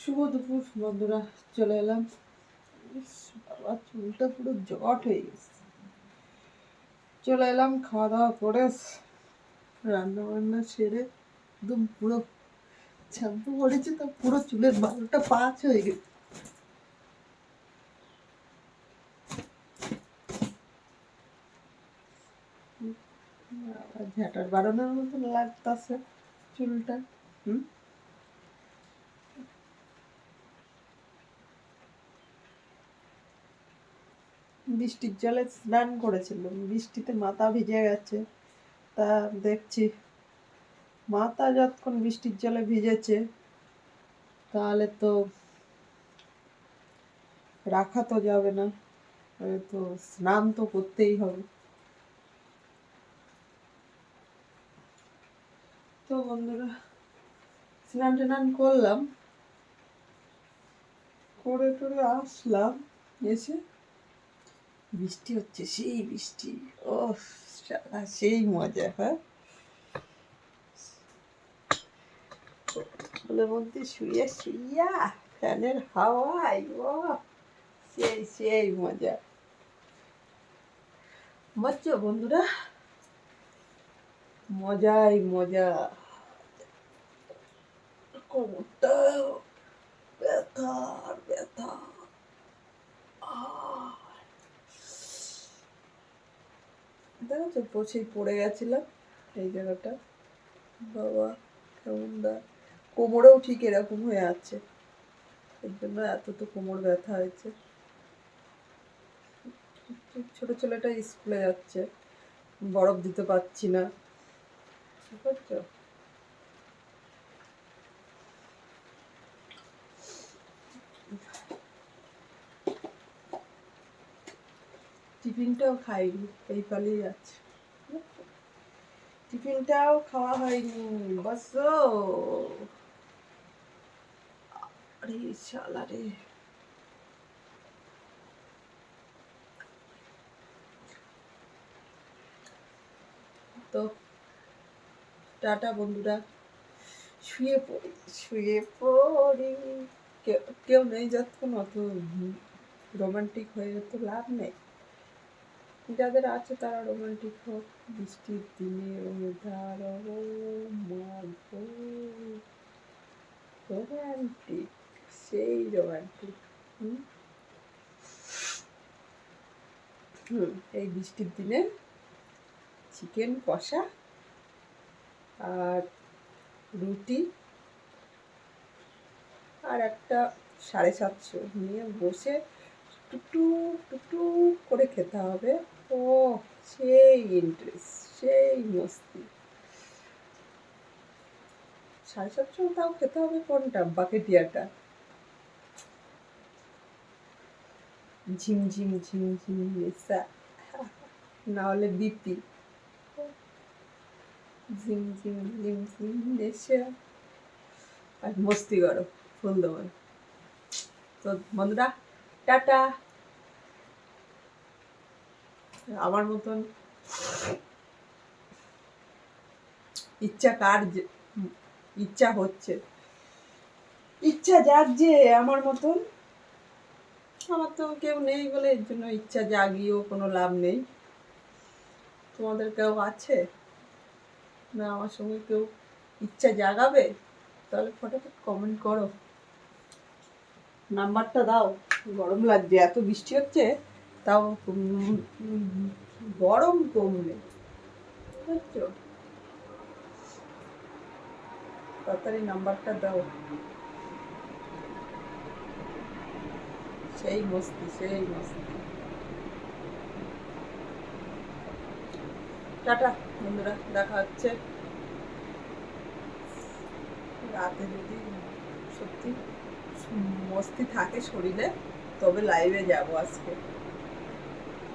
শুভ দুপুর বন্ধুরা, চলে এলাম। বাবা, চুলটা পুরো জট হয়ে গেছে। চলে এলাম খাওয়া দাওয়া করে, রান্না বান্না সেরে একদম পুরো শ্যাম্পু করেছি তো পুরো চুলের 12টা 5 হয়ে গেছে। ঝাঁটার বাড়ানোর মতন লাগতেছে চুলটা। বৃষ্টির জলে স্নান করেছিলাম, বৃষ্টিতে মাথা ভিজে গেছে। তা দেখছি মাথা যতক্ষণ বৃষ্টির জলে ভিজেছে তাহলে তো রাখা তো যাবে না, তো স্নান তো করতেই হবে। তো বন্ধুরা, স্নান টান করলাম, করে টরে আসলাম, এসে বৃষ্টি হচ্ছে, সেই বৃষ্টি। ও সারা সেই মজা। হ্যাঁ, ফুলের মধ্যে শুয়ে শুইয়া ফ্যানের হাওয়ায়, ও সেই সেই মজা। বুঝছো বন্ধুরা, মজাই মজা। কোমরটা ব্যথা আর ব্যথা। দেখো তো, পচেই পড়ে গেছিলাম এই জায়গাটা। বাবা কেমন দা, কোমরেও ঠিক এরকম হয়ে আছে, এর জন্য এত তো কোমর ব্যথা হয়েছে। ছোট ছেলেটা স্কুলে যাচ্ছে, বরফ দিতে পারছি না, বুঝছো। টিফিনটাও খাইনি, এই পালিয়ে যাচ্ছে। টিফিনটাও খাওয়া হয়নি, বসো। আরে শালা রে। তো টাটা বন্ধুরা, শুয়ে পড়ি শুয়ে পড়ি। কেউ নেই যতক্ষণ অত রোমান্টিক হয়ে তো লাভ নেই। যাদের আছে তারা রোমান্টিক হোক, বৃষ্টির দিনে রোমান্টিক, সেই রোমান্টিক। এই বৃষ্টির দিনে চিকেন কষা আর রুটি আর একটা 750 নিয়ে বসে টুকটুক টুকটুক করে খেতে হবে। ও সেই ইন্টারেস্ট, সেই মস্তি। 750 তাও খেতে হবে কোনটা, বাকেটিয়াটা। ঝিমঝিম ঝিমঝিম নেশা, না হলে বিপি। ঝিমঝিম ঝিমঝিম নেশা আর মস্তি করো ফুল দেওয়ার। তো বন্ধুরা, টাটা। আমার মতন ইচ্ছা কার ইচ্ছা হচ্ছে, ইচ্ছা জাগছে আমার মতন। আমার তো কেউ নেই বলে এর জন্য ইচ্ছা জাগিয়েও কোনো লাভ নেই। তোমাদের কেউ আছে না আমার সঙ্গে কেউ ইচ্ছা জাগাবে? তাহলে ফটাফট কমেন্ট করো, নাম্বারটা দাও। গরম লাগছে, এত বৃষ্টি হচ্ছে তাও গরম কমলে, বুঝছো। তাড়াতাড়ি নাম্বারটা দাও। সেই মস্তি, সেই মস্তি। টাটা বন্ধুরা, দেখা হচ্ছে রাতে। যদি সত্যি মস্তি থাকে শরীরে তবে লাইভে যাব আজকে,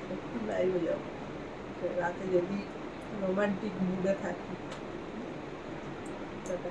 সত্যি লাইভে যাব রাতে যদি রোমান্টিক মুডে থাকি। টাটা।